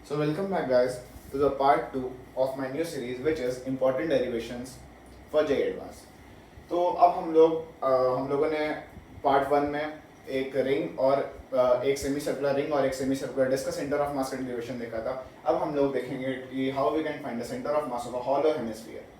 So welcome back guys to the part 2 of my new series which is important derivations for JEE Advanced. तो अब हम लोगों ने part 1 में एक रिंग और एक सेमी सर्कुलर रिंग और एक सेमी सर्कुलर डिस्क का सेंटर ऑफ मास का डेरिवेशन देखा था। अब हम लोग देखेंगे कि how we can find the centre of mass of a hollow hemisphere.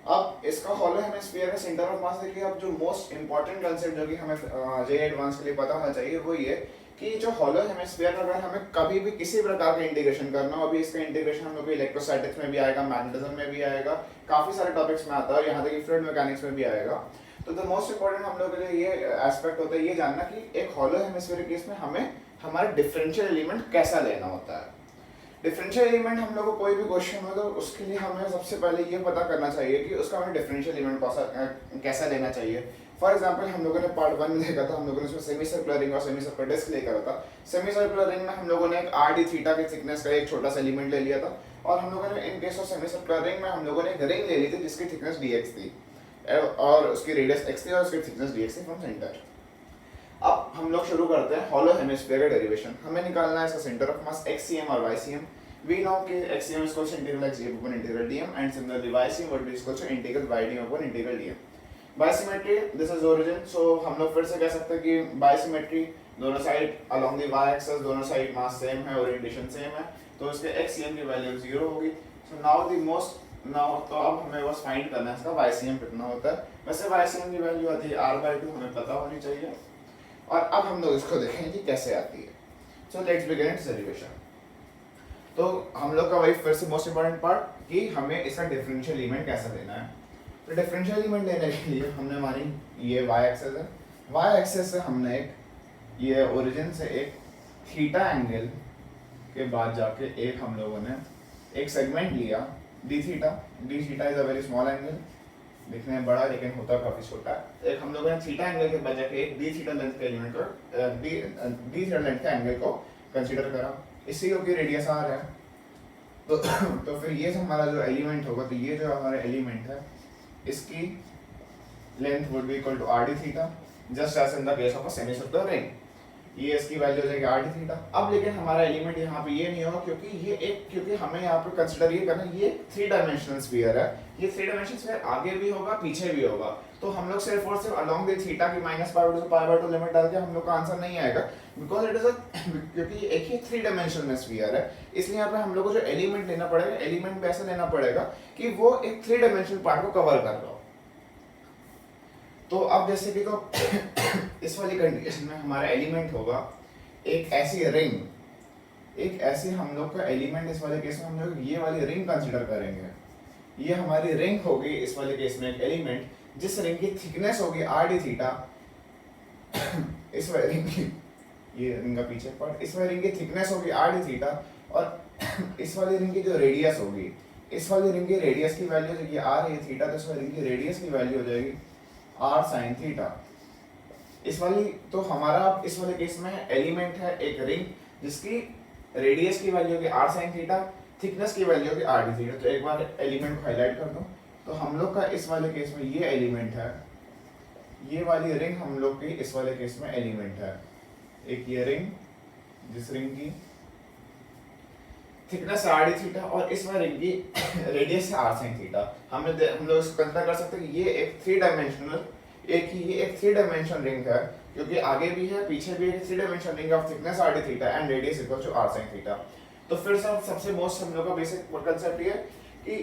अब इसका हॉलो हेमिस्फीयर का सेंटर ऑफ मास देखिए, अब जो मोस्ट इंपॉर्टेंट कंसेप्ट जो कि हमें JEE एडवांस के लिए पता होना चाहिए वो ये कि जो हॉलो हेमिस्फीयर अगर हमें कभी भी किसी प्रकार का इंटीग्रेशन करना हो, अभी इसका इंटीग्रेशन हम लोग को इलेक्ट्रोस्टैटिक्स में भी आएगा, मैग्नेटिज्म में भी आएगा, काफी सारे टॉपिक्स में आता है, यहाँ तक कि फ्लूइड मैकेनिक्स में भी आएगा। तो द मोस्ट इंपॉर्टेंट हम लोग के लिए ये एस्पेक्ट होता है ये जानना कि एक हॉलो हेमिस्फीयर केस में हमें हमारा डिफरेंशियल एलिमेंट कैसा लेना होता है। डिफरेंशियल एलिमेंट हम लोग को कोई भी क्वेश्चन हो तो उसके लिए हमें सबसे पहले ये पता करना चाहिए कि उसका हमें डिफरेंशियल एलिमेंट कैसा लेना चाहिए। फॉर एग्जांपल हम लोगों ने पार्ट 1 में देखा था, हम लोगों ने उसमें सेमी सर्कुलर रिंग और सेमी सर्कुलर डिस्क लेकर था। सेमी सर्कुलर रिंग में हम लोगों ने एक आर डी थीटा की थिकनेस का एक छोटा सा एलिमेंट ले लिया था, और हम लोगों ने in case of semi circular ring में हम लोगों ने एक रिंग ले ली थी जिसकी थिकनेस dx थी और उसकी रेडियस x थी और उसकी थिकनेस dx थी फ्रॉम सेंटर। अब हम लोग शुरू करते हैं हॉलो हेमिस्फीयर का डेरिवेशन। हमें निकालना है इसका सेंटर ऑफ मास xcm और ycm। We know कि xcm is equal to integral x upon integral dm and similarly ycm would be equal to integral ydm upon integral dm. Bisymmetry, this is origin, so हम लोग फिर से कह सकते हैं कि bisymmetry दोनों side along the y axis दोनों साइड मास सेम है, ओरिएंटेशन सेम है, तो इसके xcm की वैल्यू 0 होगी। So now तो अब हमें बस फाइंड करना है इसका ycm कितना होता है। वैसे ycm की वैल्यू आती है r/2, हमें पता होनी चाहिए, और अब हम लोग इसको देखेंगे कि कैसे आती है। So let's begin its derivation। तो हम लोग का वही फिर से मोस्ट इंपॉर्टेंट पार्ट कि हमें इसका डिफरेंशियल एलिमेंट कैसा लेना है। तो डिफरेंशियल एलिमेंट लेने के लिए हमने मानी ये y एक्सिस है, y एक्सिस से हमने एक ये ओरिजिन से एक थीटा एंगल के बाद जाके एक हम लोगों ने एक सेगमेंट लिया d theta is a very small angle, दिखने में बड़ा लेकिन होता काफी छोटा है। एक हम लोगों ने थीटा एंगल के बाद जाके एक d थीटा लेंथ के एलिमेंट को d थीटा लेंथ के एंगल को कंसीडर करा, इसी की रेडियस r है। तो फिर ये हमारा जो एलिमेंट होगा, तो ये जो हमारा एलिमेंट है इसकी length would be equal to r d theta, just as in the case of a semi circular ring. ये इसकी वैल्यू हो जाएगी r d थीटा। अब लेकिन हमारा एलिमेंट यहाँ पे ये नहीं होगा क्योंकि हमें यहाँ पे कंसीडर ये करना, ये 3 डायमेंशनल स्फीयर है, ये 3 डायमेंशनल स्फीयर आगे भी होगा पीछे भी होगा, तो हम लोग सिर्फ और सिर्फ अलोंग द थीटा की -π से π/2 लिमिट डाल के हम लोग का आंसर नहीं आएगा, बिकॉज इट इज अ क्योंकि एक ही 3 डायमेंशनल स्फीयर है, इसलिए यहाँ पे हम लोग को जो एलिमेंट लेना पड़ेगा, एलिमेंट भी ऐसा लेना पड़ेगा कि वो एक 3 डायमेंशनल पार्ट को कवर कर रहा हो। तो अब जैसे कि तो इस वाली कंडीशन में हमारा एलिमेंट होगा एक ऐसी रिंग, एक ऐसी हम लोग का एलिमेंट, इस वाले केस में हम लोग ये वाली रिंग कंसीडर करेंगे। ये हमारी रिंग होगी इस वाले केस में एक एलिमेंट जिस रिंग की थिकनेस होगी r d थीटा, इस वाली रिंग की, ये रिंग का पीछे पार्ट, इस वाली रिंग की थिकनेस होगी r d थीटा, और इस वाली रिंग की जो रेडियस होगी, इस वाली रिंग की रेडियस की वैल्यू जो ये r है थीटा, तो इस वाली रिंग की रेडियस की वैल्यू हो जाएगी r sin थीटा। इस वाली तो हमारा इस वाले केस में एलिमेंट है एक रिंग जिसकी रेडियस की वैल्यू होगी r sin थीटा, थिकनेस की वैल्यू होगी r d थीटा। तो एक बार एलिमेंट को हाईलाइट कर दूं, तो हम लोग का इस वाले केस में ये एलिमेंट है, ये वाली रिंग हम लोग की इस वाले केस में एलिमेंट है, एक ये रिंग जिस रिंग की थिकनेस r d थीटा और इस वाली रिंग की रेडियस है r sin थीटा। हम लोग इसको कंसीडर कर सकते हैं कि ये एक 3 डायमेंशनल ये एक 3 डायमेंशनल रिंग है, क्योंकि आगे भी है पीछे भी है, 3 dimensional ring of thickness r d theta and radius equal to r sin theta. तो फिर सबसे मोस्ट हम लोग का बेसिक कांसेप्ट ये कि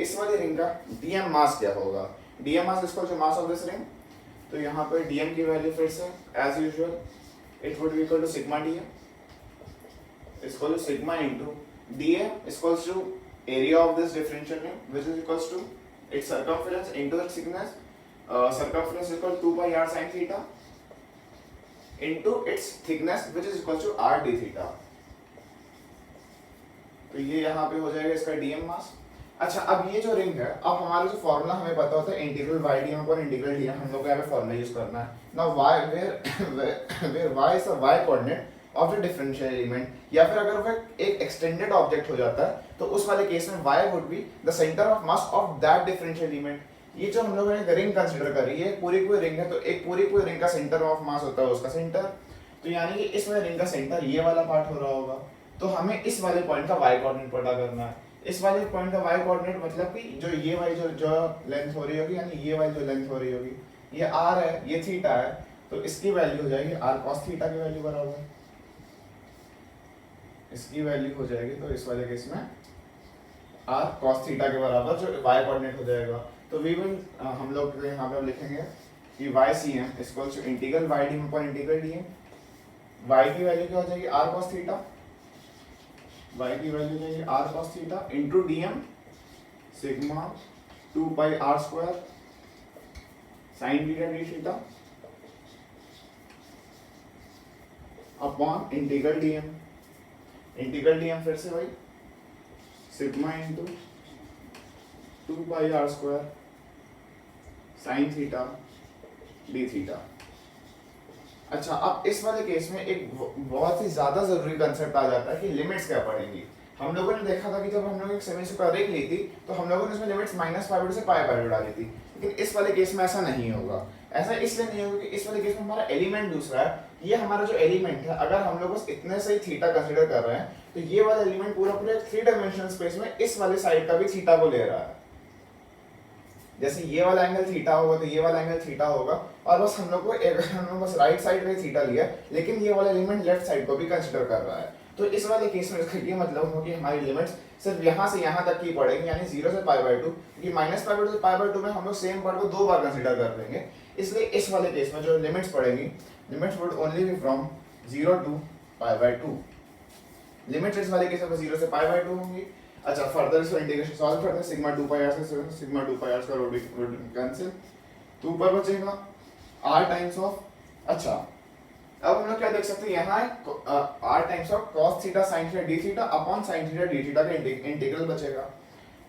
इस वाली रिंग का dm मास क्या होगा। dm mass equal to mass of this ring, तो यहाँ पे dm की वैल्यू फिर से as usual it would be equal to sigma dm equal to sigma into dm equals to area of this differential ring which is equals to its circumference into that thickness, circumference is equal to 2 pi r sin theta into its thickness which is equal to r d theta। तो ये यहाँ पे हो जाएगा इसका dm मास। अच्छा, अब ये जो रिंग है, अब हमारा जो फॉर्मूला हमें पता होता है integral ydm upon integral dm, हम लोग को यहाँ पे फॉर्मूला यूज करना है। Now y where y is the y coordinate of the differential element, या फिर अगर वो एक एक्सटेंडेड ऑब्जेक्ट हो जाता है तो उस वाले केस में y would be the center of mass of that differential element। ये जो हम लोगों ने रिंग कंसीडर करी है, पूरी रिंग है, तो एक पूरी रिंग का सेंटर ऑफ मास होता है उसका सेंटर, तो यानी कि इसमें रिंग का सेंटर ये वाला पार्ट हो रहा होगा, तो हमें इस वाले पॉइंट का y कोऑर्डिनेट पता करना है। इस वाले पॉइंट का y कोऑर्डिनेट मतलब कि जो ये वाली जो लेंथ हो रही होगी, यानी ये वाली जो लेंथ हो रही होगी, ये r है, ये थीटा है, तो इसकी वैल्यू हो जाएगी r cos थीटा की वैल्यू बराबर, इसकी वैल्यू हो जाएगी, तो इस वाले केस में r cos थीटा के बराबर जो y कोऑर्डिनेट हो जाएगा। तो वी विल हम लोग यहाँ पे लिखेंगे कि YCM equals to integral YD upon integral dm। y की वैल्यू क्या हो जाएगी r cos थीटा, y की वैल्यू जाएगी r cos theta into dm sigma 2 pi r square sine theta d theta upon integral dm। Integral dm फिर से वही sigma into 2 pi r square sine theta d theta. अच्छा, अब इस वाले केस में एक बहुत ही ज्यादा जरूरी कंसेप्ट आ जाता है कि लिमिट्स क्या पड़ेंगी। हम लोगों ने देखा था कि जब हम लोग एक सेमी स्क्वायर रिंग ली थी तो हम लोगों ने इसमें लिमिट्स -π/2 से π/2 डाली थी, लेकिन इस वाले केस में ऐसा नहीं होगा। ऐसा इसलिए नहीं होगा कि इस वाले केस में हमारा एलिमेंट दूसरा है। ये हमारा जो एलिमेंट है, अगर हम लोग बस इतने से ही थीटा कंसीडर कर रहे हैं तो ये वाला एलिमेंट पूरा पूरा 3 डायमेंशनल स्पेस में इस वाले साइड का भी थीटा को ले रहा है। जैसे ये वाला एंगल थीटा होगा तो ये वाला एंगल थीटा होगा, और बस हम लोग को बस राइट साइड में थीटा लिया, लेकिन ये वाला एलिमेंट लेफ्ट साइड को भी कंसीडर कर रहा है। तो इस वाले केस में इसका ये मतलब हो कि हमारी लिमिट्स सिर्फ यहाँ से यहाँ तक की पड़ेगी, यानी 0 से π/2, क्योंकि -π/2 से π/2 में हम लोग सेम पार्ट को 2 बार कंसीडर कर लेंगे। इसलिए इस वाले केस में जो लिमिट्स पड़ेगी, limits would only be from 0 to π/2। Limits इस वाले केस में 0 से π/2 होंगी। अच्छा, फर्दर इसको इंटीग्रेशन सॉल्व करते हैं, सिग्मा 2 पाई r से सिग्मा 2 पाई r का रोड कैंसिल, तो ऊपर बचेगा r टाइम्स ऑफ, अच्छा अब हम लोग क्या देख सकते हैं, यहाँ r times of cos theta sin theta d theta upon sin theta d theta का इंटीग्रल बचेगा।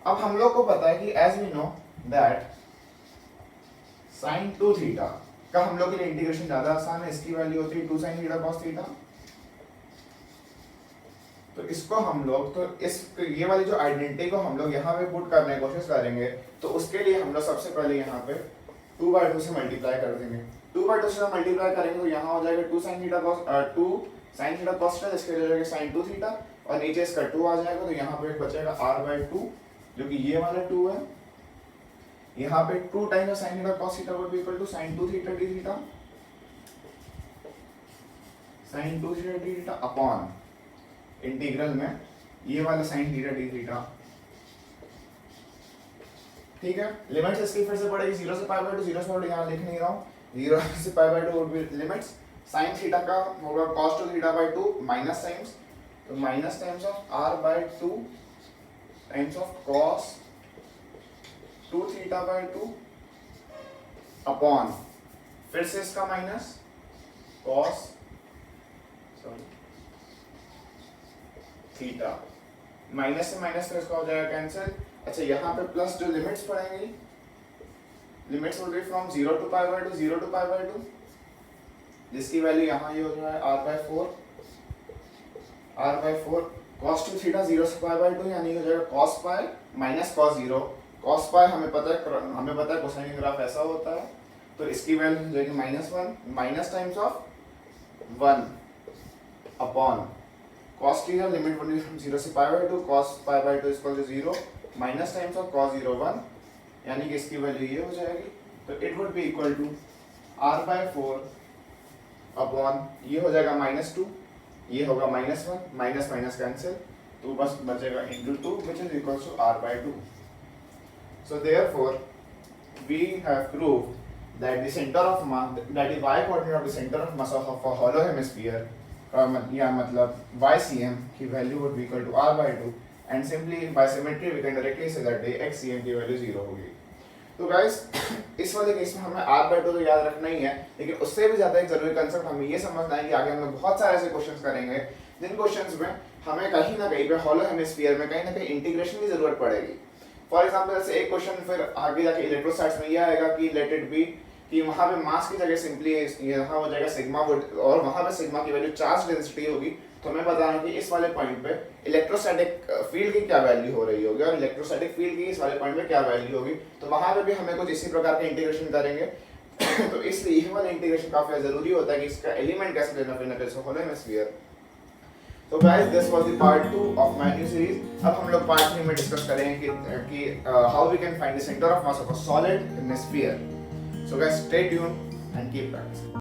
अब हम लोग को पता है कि as we know that sin 2 theta का हम लोग के लिए इंटीग्रेशन ज्यादा आसान है, इसकी वैल्यू होती है 2 sin थीटा cos थीटा। तो इसको हम लोग, तो इस ये वाली जो आइडेंटिटी को हम लोग यहाँ पे पुट करने की कोशिश करेंगे, तो उसके लिए हम लोग सबसे पहले यहाँ पे 2/2 से मल्टीप्लाई कर देंगे। 2/2 से मल्टीप्लाई करेंगे तो यहाँ हो जाएगा 2 sin थीटा cos थीटा, इसके लिए जाएगा sin 2 थीटा, और नीचे इसका 2 आ जाएगा, तो यहाँ पे बचेगा r/2 जो कि ये वाला 2 है। यहाँ पे 2 times sin theta cos theta would be equal to sin 2 theta d theta, sin 2 theta d theta upon integral में ये वाला sin थीटा d थीटा। ठीक है, लिमिट्स इसकी फिर से पड़ेगी 0 से π/2, 0 से π/2 यहाँ लिख नहीं रहा हूँ, 0 से π/2 would be limits, sin theta का होगा cos 2 थीटा/2 माइनस टाइम्स, तो minus times of r/2 times of cos 2 थीटा/2 अपॉन फिर से इसका माइनस cos थीटा, माइनस से माइनस का इसका हो जाएगा कैंसिल। अच्छा, यहाँ पे प्लस जो लिमिट्स पड़ेंगी, limits will be from 0 to π/2, 0 to π/2, जिसकी वैल्यू यहाँ ये हो जाएगा r/4 cos 2 थीटा 0 से π/2, यानी हो जाएगा cos π माइनस cos 0। cos π हमें पता है कोसाइन ग्राफ ऐसा होता है, तो इसकी वैल्यू हो जाएगी -1 minus times of 1 upon cos theta limit value from 0 से π/2, cos π/2 equal to 0 minus times of cos 0 1, यानी कि इसकी वैल्यू ये हो जाएगी, तो it would be equal to r/4 upon ये हो जाएगा -2, ये होगा -1, माइनस माइनस कैंसिल, तो बस बचेगा into 2 which is equals to r/2। So therefore we have proved that the center of mass, that the y coordinate of the center of mass of a hollow hemisphere या मतलब YCM की value would be equal to r/2, and simply by symmetry we can directly say that the XCM की value 0 होगी। तो guys इस वाले case में हमें r/2 तो याद रखना ही है, लेकिन उससे भी ज्यादा एक जरूरी कंसेप्ट हमें ये समझना है कि आगे हम लोग बहुत सारे ऐसे क्वेश्चंस करेंगे जिन क्वेश्चंस में हमें कहीं ना कहीं पे हॉलो हेमिस्फीयर में कहीं ना कहीं इंटीग्रेशन की जरूरत पड़ेगी। फॉर एग्जांपल जैसे एक क्वेश्चन फिर आगे जाके इलेक्ट्रोस्टैट्स में यह आएगा कि लेट इट बी कि वहां पे मास की जगह सिंपली यहाँ हो जाएगा सिग्मा, और वहां पे सिग्मा की वैल्यू चार्ज डेंसिटी होगी, तो मैं बता रहा हूँ कि इस वाले पॉइंट पे इलेक्ट्रोस्टैटिक फील्ड की क्या वैल्यू हो रही होगी और इलेक्ट्रोस्टैटिक फील्ड की इस वाले पॉइंट पे क्या वैल्यू होगी, तो वहां पे भी हमें कुछ इसी प्रकार के इंटीग्रेशन करेंगे। तो इसलिए ये वाला इंटीग्रेशन काफी जरूरी होता है कि इसका एलिमेंट कैसे लेना फिर होलो हेमिस्फीयर। तो guys this was the part 2 of my new series. अब हम लोग पार्ट 3 में डिस्कस करेंगे कि how we can find the centre of mass of a solid in a sphere. So guys stay tuned and keep practising.